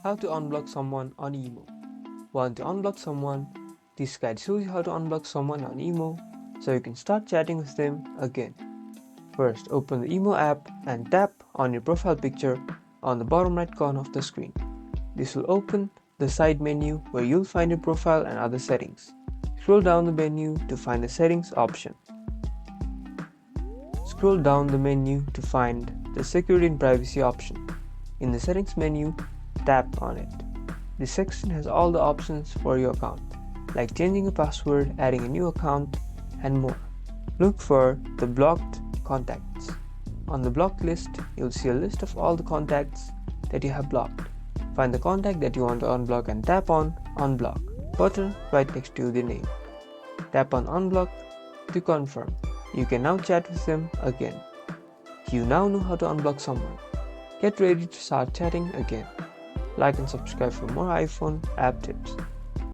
How to unblock someone on IMO. Want to unblock someone? This guide shows you how to unblock someone on IMO so you can start chatting with them again. First, open the IMO app and tap on your profile picture on the bottom right corner of the screen. This will open the side menu where you'll find your profile and other settings. Scroll down the menu to find the settings option. Scroll down the menu to find the security and privacy option. In the settings menu, tap on it. This section has all the options for your account, like changing a password, adding a new account, and more. Look for the blocked contacts. On the blocked list, you'll see a list of all the contacts that you have blocked. Find the contact that you want to unblock and tap on Unblock button right next to the name. Tap on Unblock to confirm. You can now chat with them again. You now know how to unblock someone. Get ready to start chatting again. Like and subscribe for more iPhone app tips.